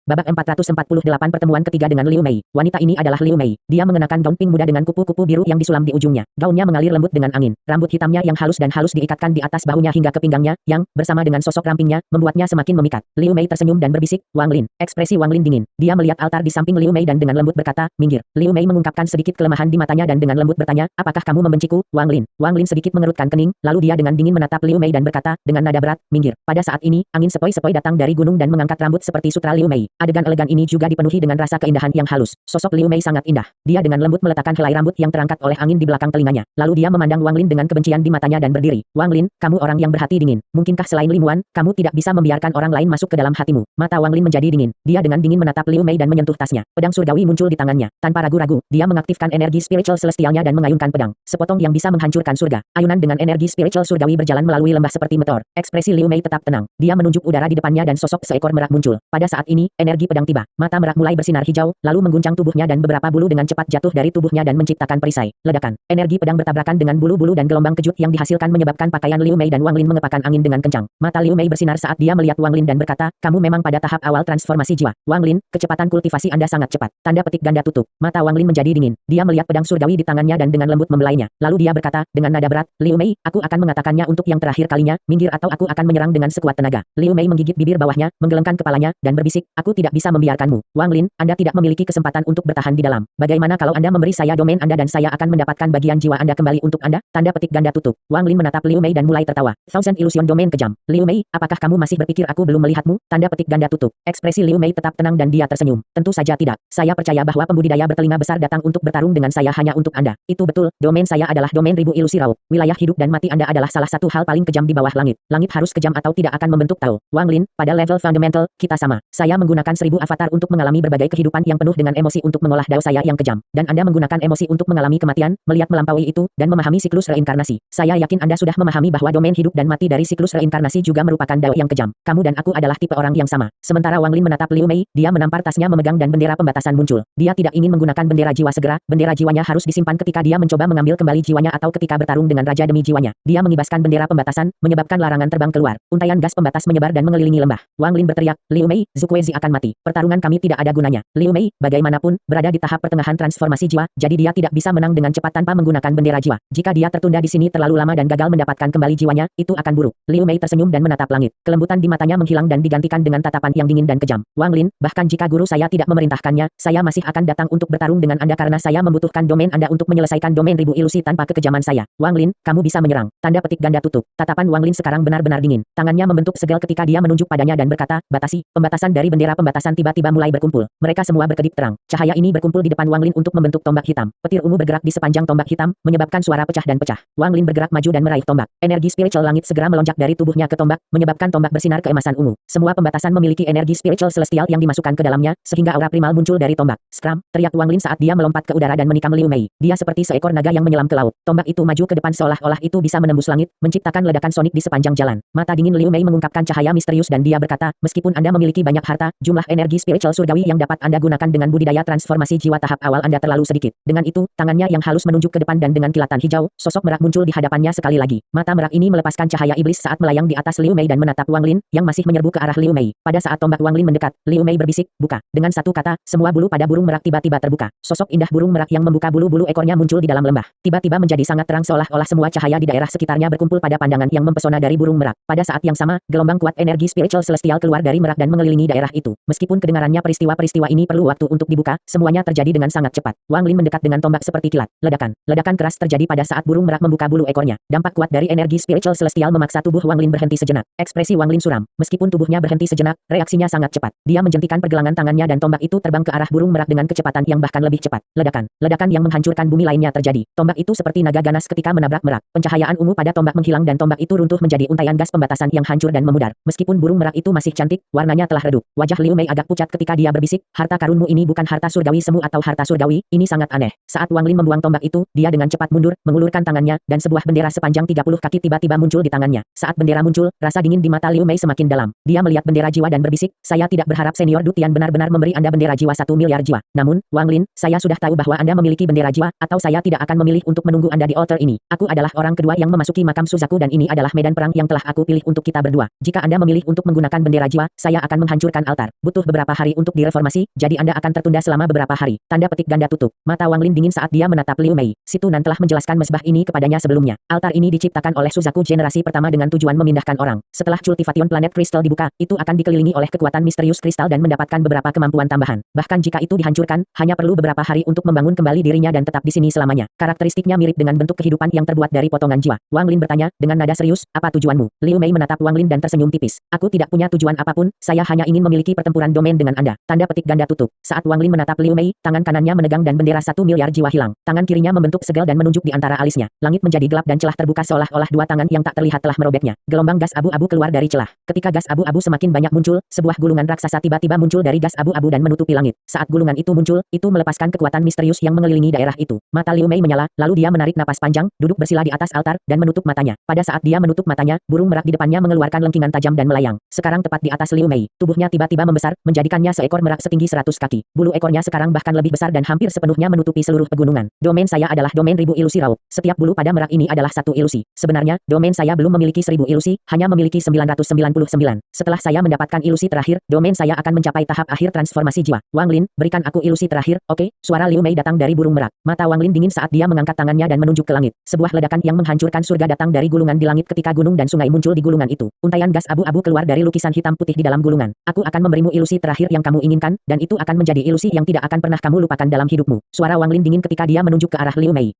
Babak 448 pertemuan ketiga dengan Liu Mei. Wanita ini adalah Liu Mei. Dia mengenakan gaun pink muda dengan kupu-kupu biru yang disulam di ujungnya. Gaunnya mengalir lembut dengan angin. Rambut hitamnya yang halus diikatkan di atas bahunya hingga ke pinggangnya, yang, bersama dengan sosok rampingnya, membuatnya semakin memikat. Liu Mei tersenyum dan berbisik, Wang Lin. Ekspresi Wang Lin dingin. Dia melihat altar di samping Liu Mei dan dengan lembut berkata, minggir. Liu Mei mengungkapkan sedikit kelemahan di matanya dan dengan lembut bertanya, apakah kamu membenciku, Wang Lin? Wang Lin sedikit mengerutkan kening, lalu dia dengan dingin menatap Liu Mei dan berkata, dengan nada berat, minggir. Pada saat ini, angin sepoi-sepoi datang dari gunung dan mengangkat rambut seperti sutra Liu Mei. Adegan elegan ini juga dipenuhi dengan rasa keindahan yang halus. Sosok Liu Mei sangat indah. Dia dengan lembut meletakkan helai rambut yang terangkat oleh angin di belakang telinganya. Lalu dia memandang Wang Lin dengan kebencian di matanya dan berdiri. Wang Lin, kamu orang yang berhati dingin. Mungkinkah selain Lin Wan, kamu tidak bisa membiarkan orang lain masuk ke dalam hatimu? Mata Wang Lin menjadi dingin. Dia dengan dingin menatap Liu Mei dan menyentuh tasnya. Pedang surgawi muncul di tangannya. Tanpa ragu-ragu, dia mengaktifkan energi spiritual celestialnya dan mengayunkan pedang. Sepotong yang bisa menghancurkan surga. Ayunan dengan energi spiritual surgawi berjalan melalui lembah seperti meteor. Ekspresi Liu Mei tetap tenang. Dia menunjuk udara di depannya dan sosok seekor merak muncul. Pada saat ini, energi pedang tiba. Mata merak mulai bersinar hijau, lalu mengguncang tubuhnya dan beberapa bulu dengan cepat jatuh dari tubuhnya dan menciptakan perisai. Ledakan. Energi pedang bertabrakan dengan bulu-bulu dan gelombang kejut yang dihasilkan menyebabkan pakaian Liu Mei dan Wang Lin mengepakkan angin dengan kencang. Mata Liu Mei bersinar saat dia melihat Wang Lin dan berkata, kamu memang pada tahap awal transformasi jiwa. Wang Lin, kecepatan kultivasi Anda sangat cepat. Tanda petik ganda tutup. Mata Wang Lin menjadi dingin. Dia melihat pedang surgawi di tangannya dan dengan lembut membelainya. Lalu dia berkata, dengan nada berat, Liu Mei, aku akan mengatakannya untuk yang terakhir kalinya, minggir atau aku akan menyerang dengan sekuat tenaga. Liu Mei menggigit bibir bawahnya, menggelengkan kepalanya, dan berbisik, aku tidak bisa membiarkanmu. Wang Lin, Anda tidak memiliki kesempatan untuk bertahan di dalam. Bagaimana kalau Anda memberi saya domain Anda dan saya akan mendapatkan bagian jiwa Anda kembali untuk Anda? Tanda petik ganda tutup. Wang Lin menatap Liu Mei dan mulai tertawa. Thousand Illusion Domain kejam. Liu Mei, apakah kamu masih berpikir aku belum melihatmu? Tanda petik ganda tutup. Ekspresi Liu Mei tetap tenang dan dia tersenyum. Tentu saja tidak. Saya percaya bahwa pembudidaya bertelinga besar datang untuk bertarung dengan saya hanya untuk Anda. Itu betul, domain saya adalah domain ribu ilusi raub. Wilayah hidup dan mati Anda adalah salah satu hal paling kejam di bawah langit. Langit harus kejam atau tidak akan membentuk Tao. Wang Lin, pada level fundamental, kita sama. Saya menggunakan 1000 avatar untuk mengalami berbagai kehidupan yang penuh dengan emosi untuk mengolah Dao saya yang kejam. Dan Anda menggunakan emosi untuk mengalami kematian, melihat melampaui itu, dan memahami siklus reinkarnasi. Saya yakin Anda sudah memahami bahwa domain hidup dan mati dari siklus reinkarnasi juga merupakan Dao yang kejam. Kamu dan aku adalah tipe orang yang sama. Sementara Wang Lin menatap Liu Mei, dia menampar tasnya memegang dan bendera pembatasan muncul. Dia tidak ingin menggunakan bendera jiwa segera, bendera jiwanya harus disimpan ketika dia mencoba mengambil kembali jiwanya atau ketika bertarung dengan raja demi jiwanya. Dia mengibaskan bendera pembatasan, menyebabkan larangan terbang keluar. Untaian gas pembatas menyebar dan mengelilingi lembah. Wang Lin berteriak, Liu Mei, Zukwezi akan mati. Pertarungan kami tidak ada gunanya. Liu Mei, bagaimanapun, berada di tahap pertengahan transformasi jiwa, jadi dia tidak bisa menang dengan cepat tanpa menggunakan bendera jiwa. Jika dia tertunda di sini terlalu lama dan gagal mendapatkan kembali jiwanya, itu akan buruk. Liu Mei tersenyum dan menatap langit. Kelembutan di matanya menghilang dan digantikan dengan tatapan yang dingin dan kejam. Wang Lin, bahkan jika guru saya tidak memerintahkannya, saya masih akan datang untuk bertarung dengan Anda karena saya membutuhkan domain Anda untuk menyelesaikan domain ribu ilusi tanpa kekejaman saya. Wang Lin, kamu bisa menyerang. Tanda petik ganda tutup. Tatapan Wang Lin sekarang benar-benar dingin. Tangannya membentuk segel ketika dia menunjuk padanya dan berkata, batasi. Pembatasan dari bendera pembatasan tiba-tiba mulai berkumpul. Mereka semua berkedip terang. Cahaya ini berkumpul di depan Wang Lin untuk membentuk tombak hitam. Petir ungu bergerak di sepanjang tombak hitam, menyebabkan suara pecah dan pecah. Wang Lin bergerak maju dan meraih tombak. Energi spiritual langit segera melonjak dari tubuhnya ke tombak, menyebabkan tombak bersinar keemasan ungu. Semua pembatasan memiliki energi spiritual celestial yang dimasukkan ke dalamnya, sehingga aura primal muncul dari tombak. Skram, teriak Wang Lin saat dia melompat ke udara dan menikam Liu Mei. Dia seperti seekor naga yang menyelam ke laut. Tombak itu maju ke depan seolah-olah itu bisa menembus langit, menciptakan ledakan sonik di sepanjang jalan. Mata dingin Liu Mei mengungkapkan cahaya misterius dan dia berkata, meskipun Anda memiliki banyak harta, jumlah energi spiritual surgawi yang dapat Anda gunakan dengan budidaya transformasi jiwa tahap awal Anda terlalu sedikit. Dengan itu, tangannya yang halus menunjuk ke depan dan dengan kilatan hijau, sosok merak muncul di hadapannya sekali lagi. Mata merak ini melepaskan cahaya iblis saat melayang di atas Liu Mei dan menatap Wang Lin, yang masih menyerbu ke arah Liu Mei. Pada saat tombak Wang Lin mendekat, Liu Mei berbisik, buka. Dengan satu kata, semua bulu pada burung merak tiba-tiba terbuka. Sosok indah burung merak yang membuka bulu-bulu ekornya muncul di dalam lembah. Tiba-tiba menjadi sangat terang seolah-olah semua cahaya di daerah sekitarnya berkumpul pada pandangan yang mempesona dari burung merak. Pada saat yang sama, gelombang kuat energi spiritual celestial keluar dari merak dan mengelilingi daerah itu. Meskipun kedengarannya peristiwa-peristiwa ini perlu waktu untuk dibuka, semuanya terjadi dengan sangat cepat. Wang Lin mendekat dengan tombak seperti kilat. Ledakan. Ledakan keras terjadi pada saat burung merak membuka bulu ekornya. Dampak kuat dari energi spiritual celestial memaksa tubuh Wang Lin berhenti sejenak. Ekspresi Wang Lin suram. Meskipun tubuhnya berhenti sejenak, reaksinya sangat cepat. Dia menjentikan pergelangan tangannya dan tombak itu terbang ke arah burung merak dengan kecepatan yang bahkan lebih cepat. Ledakan. Ledakan yang menghancurkan bumi lainnya terjadi. Tombak itu seperti naga ganas ketika menabrak merak. Pencahayaan ungu pada tombak menghilang dan tombak itu runtuh menjadi untaian gas pembatasan yang hancur dan memudar. Meskipun burung merak itu masih cantik, warnanya telah redup. Wajah Liu Mei agak pucat ketika dia berbisik, harta karunmu ini bukan harta surgawi semu atau harta surgawi, ini sangat aneh. Saat Wang Lin membuang tombak itu, dia dengan cepat mundur, mengulurkan tangannya, dan sebuah bendera sepanjang 30 kaki tiba-tiba muncul di tangannya. Saat bendera muncul, rasa dingin di mata Liu Mei semakin dalam. Dia melihat bendera jiwa dan berbisik, saya tidak berharap senior Dutian benar-benar memberi Anda bendera jiwa 1 miliar jiwa. Namun, Wang Lin, saya sudah tahu bahwa Anda memiliki bendera jiwa, atau saya tidak akan memilih untuk menunggu Anda di altar ini. Aku adalah orang kedua yang memasuki makam Suzaku dan ini adalah medan perang yang telah aku pilih untuk kita berdua. Jika Anda memilih untuk menggunakan bendera jiwa, saya akan menghancurkan altar. butuh beberapa hari untuk direformasi, jadi Anda akan tertunda selama beberapa hari. Tanda petik ganda tutup. Mata Wang Lin dingin saat dia menatap Liu Mei. Si Tunan telah menjelaskan mesbah ini kepadanya sebelumnya. Altar ini diciptakan oleh Suzaku generasi pertama dengan tujuan memindahkan orang. Setelah cultivation planet kristal dibuka, itu akan dikelilingi oleh kekuatan misterius kristal dan mendapatkan beberapa kemampuan tambahan. Bahkan jika itu dihancurkan, hanya perlu beberapa hari untuk membangun kembali dirinya dan tetap di sini selamanya. Karakteristiknya mirip dengan bentuk kehidupan yang terbuat dari potongan jiwa. Wang Lin bertanya, dengan nada serius, apa tujuanmu? Liu Mei menatap Wang Lin dan tersenyum tipis. Aku tidak punya tujuan apapun, saya hanya ingin memiliki pertempuran domain dengan Anda. Tanda petik ganda tutup. Saat Wang Lin menatap Liu Mei, tangan kanannya menegang dan bendera 1 miliar jiwa hilang. Tangan kirinya membentuk segel dan menunjuk di antara alisnya. Langit menjadi gelap dan celah terbuka seolah-olah dua tangan yang tak terlihat telah merobeknya. Gelombang gas abu-abu keluar dari celah. Ketika gas abu-abu semakin banyak muncul, sebuah gulungan raksasa tiba-tiba muncul dari gas abu-abu dan menutupi langit. Saat gulungan itu muncul, itu melepaskan kekuatan misterius yang mengelilingi daerah itu. Mata Liu Mei menyala, lalu dia menarik napas panjang, duduk bersila di atas altar, dan menutup matanya. Pada saat dia menutup matanya, burung merak di depannya mengeluarkan lengkingan tajam dan melayang. Sekarang tepat di atas Liu Mei, tubuhnya tiba-tiba membesar, menjadikannya seekor merak setinggi 100 kaki. Bulu ekornya sekarang bahkan lebih besar dan hampir sepenuhnya menutupi seluruh pegunungan. Domain saya adalah domain 1000 ilusi raup. Setiap bulu pada merak ini adalah satu ilusi. Sebenarnya, domain saya belum memiliki 1000 ilusi, hanya memiliki 999. Setelah saya mendapatkan ilusi terakhir, domain saya akan mencapai tahap akhir transformasi jiwa. Wang Lin, berikan aku ilusi terakhir, oke? Suara Liu Mei datang dari burung merak. Mata Wang Lin dingin saat dia mengangkat tangannya dan menunjuk ke langit. Sebuah ledakan yang menghancurkan surga datang dari gulungan di langit ketika gunung dan sungai muncul di gulungan itu. Untaian gas abu-abu keluar dari lukisan hitam putih di dalam gulungan. Aku akan memberimu ilusi terakhir yang kamu inginkan, dan itu akan menjadi ilusi yang tidak akan pernah kamu lupakan dalam hidupmu. Suara Wang Lin dingin ketika dia menunjuk ke arah Liu Mei.